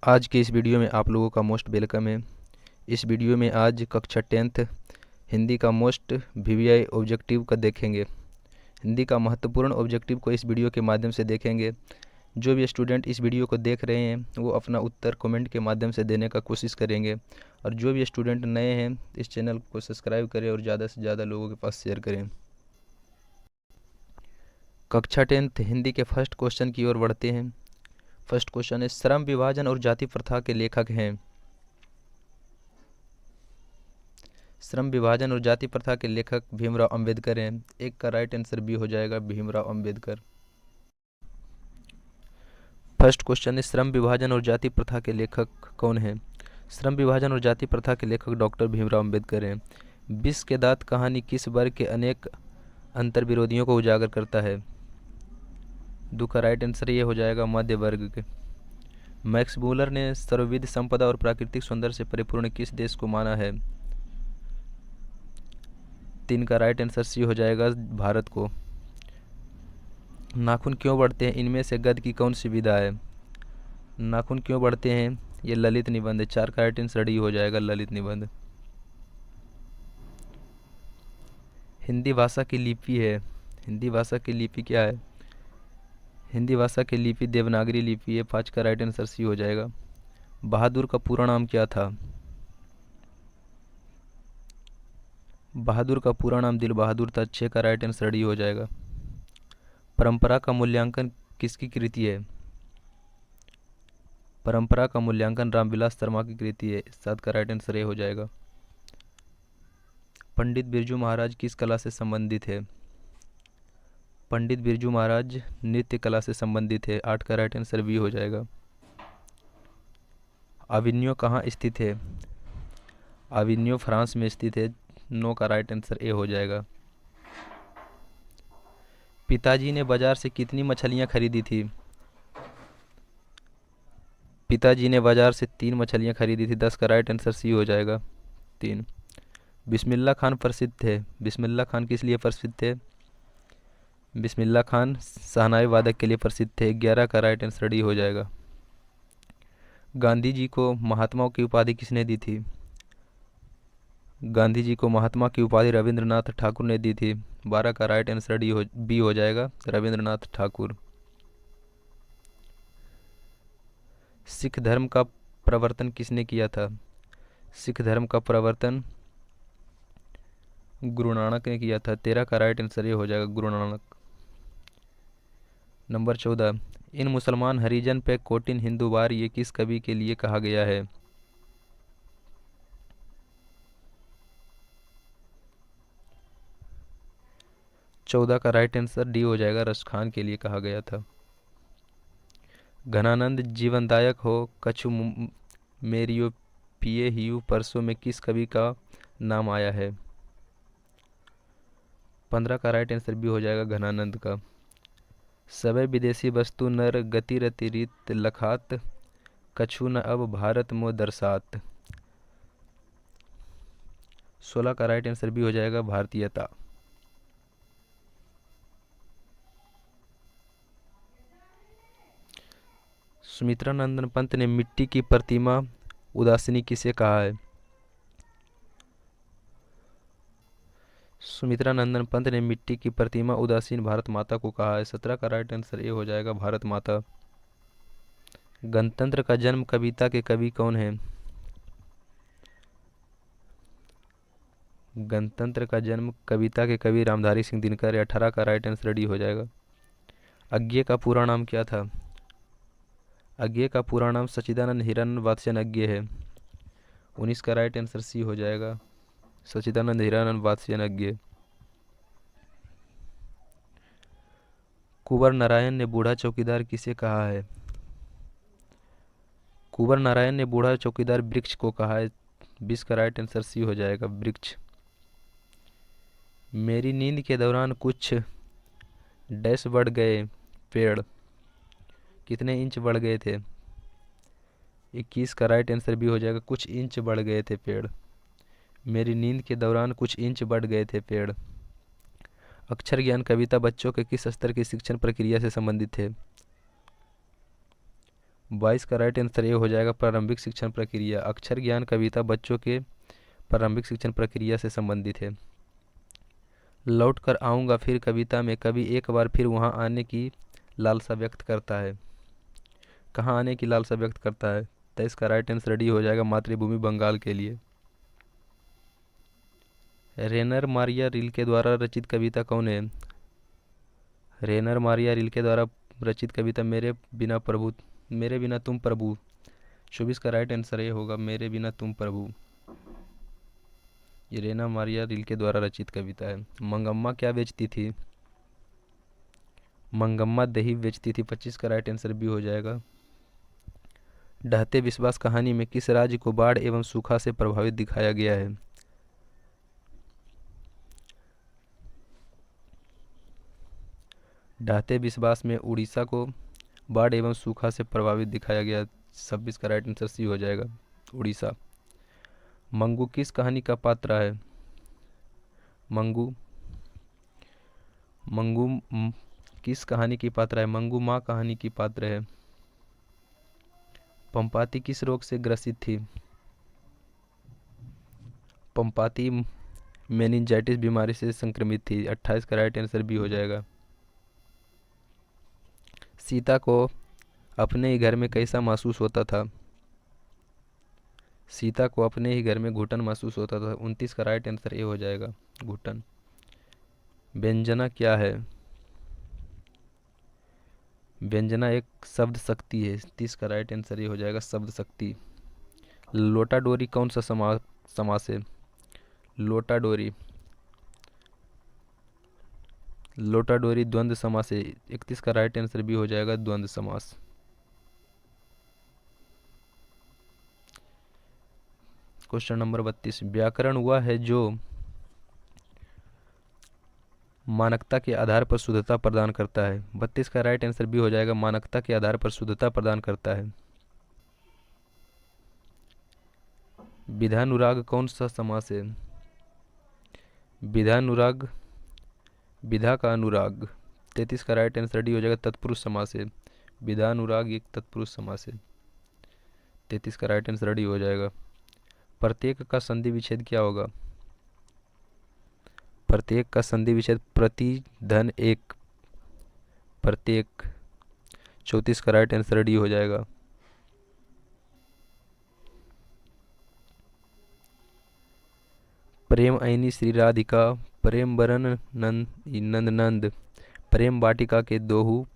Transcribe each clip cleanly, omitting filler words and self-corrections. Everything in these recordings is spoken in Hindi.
आज के इस वीडियो में आप लोगों का मोस्ट वेलकम है। इस वीडियो में आज कक्षा 10th हिंदी का मोस्ट वीवीआई ऑब्जेक्टिव का देखेंगे। हिंदी का महत्वपूर्ण ऑब्जेक्टिव को इस वीडियो के माध्यम से देखेंगे। जो भी स्टूडेंट इस वीडियो को देख रहे हैं वो अपना उत्तर कमेंट के माध्यम से देने का कोशिश करेंगे, और जो भी स्टूडेंट नए हैं इस चैनल को सब्सक्राइब करें और ज़्यादा से ज़्यादा लोगों के पास शेयर करें। कक्षा 10th हिंदी के फर्स्ट क्वेश्चन की ओर बढ़ते हैं। फर्स्ट क्वेश्चन है, श्रम विभाजन और जाति प्रथा के लेखक हैं। श्रम विभाजन और जाति प्रथा के लेखक भीमराव अंबेडकर हैं। एक का राइट आंसर बी हो जाएगा, भीमराव अंबेडकर। फर्स्ट क्वेश्चन है, श्रम विभाजन और जाति प्रथा के लेखक कौन हैं। श्रम विभाजन और जाति प्रथा के लेखक डॉक्टर भीमराव अंबेडकर हैं। विष के दांत कहानी किस वर्ग के अनेक अंतर विरोधियों को उजागर करता है। दो का राइट आंसर ये हो जाएगा, मध्य वर्ग के। मैक्स मूलर ने सर्वविध संपदा और प्राकृतिक सौंदर्य से परिपूर्ण किस देश को माना है। 3 का राइट आंसर सी हो जाएगा, भारत को। नाखून क्यों बढ़ते हैं, इनमें से गद्य की कौन सी विधा है। नाखून क्यों बढ़ते हैं, ये ललित निबंध है। 4 का राइट आंसर डी हो जाएगा, ललित निबंध। हिंदी भाषा की लिपि है। हिंदी भाषा की लिपि क्या है। हिंदी भाषा की लिपि देवनागरी लिपि है। 5 का राइट आंसर सी हो जाएगा। बहादुर का पूरा नाम क्या था। बहादुर का पूरा नाम दिल बहादुर था। 6 का राइट आंसर डी हो जाएगा। परंपरा का मूल्यांकन किसकी कृति है। परंपरा का मूल्यांकन रामविलास शर्मा की कृति है। 7 का राइट आंसर ए हो जाएगा। पंडित बिरजू महाराज किस कला से संबंधित है। पंडित बिरजू महाराज नृत्य कला से संबंधित है। 8 का राइट आंसर बी हो जाएगा। अविन्यो कहाँ स्थित है। अविन्यो फ्रांस में स्थित है। 9 का राइट आंसर ए हो जाएगा। पिताजी ने बाजार से कितनी मछलियाँ खरीदी थी। पिताजी ने बाजार से 3 मछलियाँ खरीदी थी। 10 का राइट आंसर सी हो जाएगा, 3। बिस्मिल्ला खान प्रसिद्ध थे। बिस्मिल्ला खान किस लिए प्रसिद्ध थे। बिस्मिल्ला खान शहनाई वादक के लिए प्रसिद्ध थे। 11 का राइट आंसर डी हो जाएगा। गांधी जी को महात्मा की उपाधि किसने दी थी। गांधी जी को महात्मा की उपाधि रविंद्रनाथ ठाकुर ने दी थी। 12 का राइट आंसर बी हो जाएगा, रविंद्रनाथ ठाकुर। सिख धर्म का प्रवर्तन किसने किया था। सिख धर्म का प्रवर्तन गुरु नानक ने किया था। 13 का राइट आंसर ये हो जाएगा, गुरु नानक। नंबर 14, इन मुसलमान हरिजन पे कोटिन हिंदुवार ये किस कवि के लिए कहा गया है। चौदह का राइट आंसर डी हो जाएगा, रश खान के लिए कहा गया था। घनानंद जीवनदायक हो कछु मेरियो पिए हियू परसों में किस कवि का नाम आया है। 15 का राइट आंसर भी हो जाएगा, घनानंद का। सबै विदेशी वस्तु नर गति रति रीत लखात कछु न अब भारत मो दर्शात। 16 का राइट आंसर भी हो जाएगा, भारतीयता। सुमित्रा नंदन पंत ने मिट्टी की प्रतिमा उदासीनी किसे कहा है। सुमित्रा नंदन पंत ने मिट्टी की प्रतिमा उदासीन भारत माता को कहा है। 17 का राइट आंसर ये हो जाएगा, भारत माता। गणतंत्र का जन्म कविता के कवि कौन है। गणतंत्र का जन्म कविता के कवि रामधारी सिंह दिनकर। 18 का राइट आंसर डी हो जाएगा। अज्ञे का पूरा नाम क्या था। अज्ञे का पूरा नाम सच्चिदानंद हिरानंद वात्स्यन अज्ञे है। 19 का राइट आंसर सी हो जाएगा, सच्चिदानंद हिरानंद वात्स्यन अज्ञे। कुंवर नारायण ने बूढ़ा चौकीदार किसे कहा है। कुंवर नारायण ने बूढ़ा चौकीदार वृक्ष को कहा है। 20 का राइट आंसर सी हो जाएगा, वृक्ष। मेरी नींद के दौरान कुछ डैश बढ़ गए पेड़, कितने इंच बढ़ गए थे। 21 का राइट आंसर भी हो जाएगा, कुछ इंच बढ़ गए थे पेड़। मेरी नींद के दौरान कुछ इंच बढ़ गए थे पेड़। अक्षर ज्ञान कविता बच्चों के किस स्तर की शिक्षण प्रक्रिया से संबंधित है। 22 का राइट आंसर ये हो जाएगा प्रारंभिक शिक्षण प्रक्रिया। अक्षर ज्ञान कविता बच्चों के प्रारंभिक शिक्षण प्रक्रिया से संबंधित है। लौट कर आऊँगा फिर कविता में कवि एक बार फिर वहाँ आने की लालसा व्यक्त करता है। कहाँ आने की लालसा व्यक्त करता है? तो इसका राइट आंसर रेडी हो जाएगा मातृभूमि बंगाल के लिए। रेनर मारिया रिल्के द्वारा रचित कविता कौन है? रेनर मारिया रिल्के द्वारा रचित कविता मेरे बिना तुम प्रभु। 24 का राइट आंसर ये होगा मेरे बिना तुम प्रभु। ये रेना मारिया रिल्के द्वारा रचित कविता है। मंगम्मा क्या बेचती थी? मंगम्मा दही बेचती थी। 25 का राइट आंसर भी हो जाएगा। ढहते विश्वास कहानी में किस राज्य को बाढ़ एवं सूखा से प्रभावित दिखाया गया है? ढहते विश्वास में उड़ीसा को बाढ़ एवं सूखा से प्रभावित दिखाया गया। 26 का राइट आंसर सी हो जाएगा उड़ीसा। मंगू किस कहानी का पात्र है? मंगू किस कहानी की पात्र है? मंगू माँ कहानी की पात्र है। पंपाती किस रोग से ग्रसित थी? पंपाती मेनिंजाइटिस बीमारी से संक्रमित थी। 28 का राइट आंसर भी हो जाएगा। सीता को अपने ही घर में कैसा महसूस होता था? सीता को अपने ही घर में घुटन महसूस होता था। 29 का राइट आंसर ए हो जाएगा घुटन। व्यंजना क्या है? व्यंजना एक शब्द शक्ति है। 30 का राइट आंसर ये हो जाएगा शब्द शक्ति। लोटा डोरी कौन सा समास है? लोटा डोरी द्वंद्व समास है। 31 का राइट आंसर भी हो जाएगा द्वंद्व समास। क्वेश्चन नंबर 32, व्याकरण वह है जो मानकता के आधार पर शुद्धता प्रदान करता है। 32 का राइट आंसर भी हो जाएगा मानकता के आधार पर शुद्धता प्रदान करता है। विधानुराग कौन सा समास है? विधानुराग विधा का अनुराग। 33 का राइट आंसर डी हो जाएगा तत्पुरुष समास है। विधानुराग एक तत्पुरुष समास है। 33 का राइट आंसर डी हो जाएगा। प्रत्येक का संधि विच्छेद क्या होगा? प्रत्येक का संधि विच्छेद प्रति धन एक प्रत्येक। 34 का राइट आंसर डी हो जाएगा। प्रेम ऐनी श्री राधिका प्रेम बरन नंद नंद प्रेम वाटिका के दोहू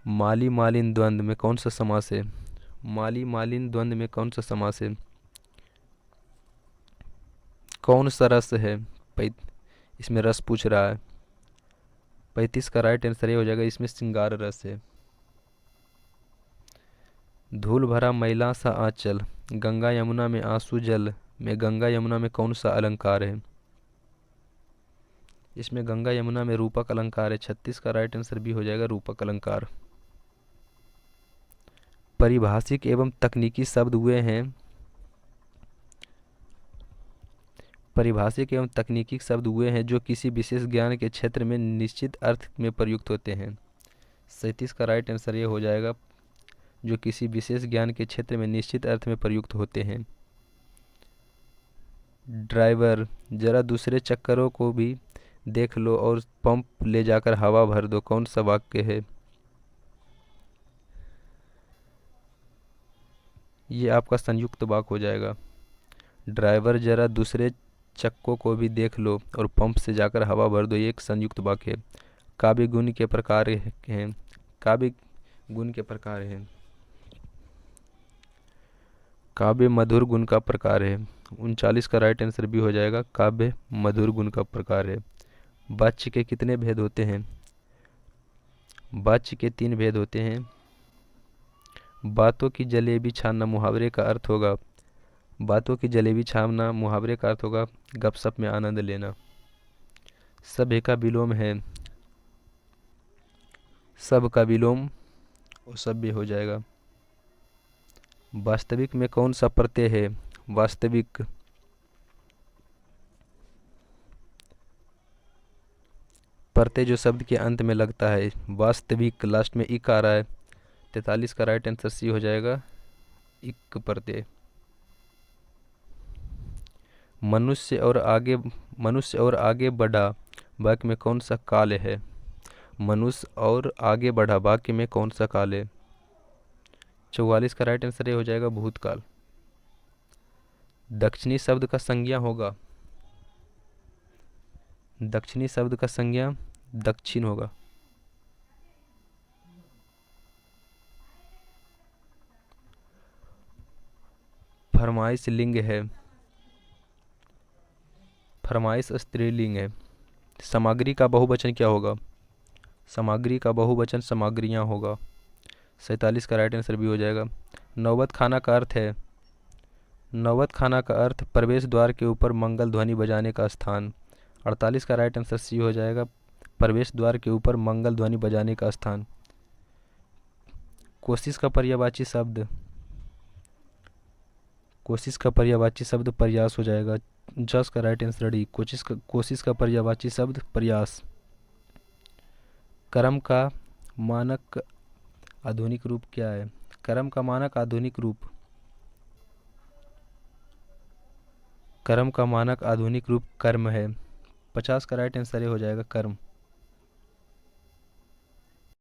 माली मालिन द्वंद्व में कौन सा समास है? माली मालिन द्वंद्व में कौन सा समास है? कौन सा रस है? इसमें रस पूछ रहा है। 35 का राइट आंसर ये हो जाएगा इसमें श्रृंगार रस है। धूल भरा मैला सा आंचल गंगा यमुना में आंसू जल में गंगा यमुना में कौन सा अलंकार है? इसमें गंगा यमुना में रूपक अलंकार है। 36 का राइट आंसर भी हो जाएगा रूपक अलंकार। परिभाषिक एवं तकनीकी शब्द हुए हैं। परिभाषिक एवं तकनीकी शब्द हुए हैं जो किसी विशेष ज्ञान के क्षेत्र में निश्चित अर्थ में प्रयुक्त होते हैं। 37 का राइट आंसर ये हो जाएगा जो किसी विशेष ज्ञान के क्षेत्र में निश्चित अर्थ में प्रयुक्त होते हैं। ड्राइवर जरा दूसरे चक्करों को भी देख लो और पंप ले जाकर हवा भर दो कौन सा वाक्य है? ये आपका संयुक्त वाक्य हो जाएगा। ड्राइवर जरा दूसरे चक्कों को भी देख लो और पंप से जाकर हवा भर दो, ये एक संयुक्त वाक्य है। काव्य गुण के प्रकार हैं। काव्य गुण के प्रकार हैं। काव्य मधुर गुण का प्रकार है। 39 का राइट आंसर भी हो जाएगा काव्य मधुर गुण का प्रकार है। वाच्य के कितने भेद होते हैं? वाच्य के 3 भेद होते हैं। बातों की जलेबी छानना मुहावरे का अर्थ होगा। बातों की जलेबी छानना मुहावरे का अर्थ होगा गपशप में आनंद लेना। सभ्य का विलोम है। सब का विलोम और सभ्य हो जाएगा। वास्तविक में कौन सा प्रत्यय है? वास्तविक प्रत्यय जो शब्द के अंत में लगता है। वास्तविक लास्ट में इक आ रहा है 43 का राइट आंसर सी हो जाएगा, इक प्रत्यय। मनुष्य और आगे बढ़ा वाक्य में कौन सा काल है? मनुष्य और आगे बढ़ा वाक्य में कौन सा काल है? 44 का राइट आंसर ये हो जाएगा, भूतकाल। दक्षिणी शब्द का संज्ञा होगा, दक्षिणी शब्द का संज्ञा दक्षिण होगा। फरमाइश लिंग है, फरमाइश स्त्रीलिंग है। सामग्री का बहुवचन क्या होगा? सामग्री का बहुवचन सामग्रियां होगा। 47 का राइट आंसर भी हो जाएगा। नौबत खाना का अर्थ है, नौबत खाना का अर्थ प्रवेश द्वार के ऊपर मंगल ध्वनि बजाने का स्थान। 48 का राइट आंसर सी हो जाएगा, प्रवेश द्वार के ऊपर मंगल ध्वनि बजाने का स्थान। कोशिश का पर्यायवाची शब्द, कोशिश का पर्यायवाची शब्द प्रयास हो जाएगा। 50 का राइट आंसर डी, कोशिश का पर्यायवाची शब्द प्रयास। कर्म का मानक आधुनिक रूप क्या है? कर्म का मानक आधुनिक रूप, कर्म का मानक आधुनिक रूप कर्म है। 50 का राइट आंसर ये हो जाएगा, कर्म।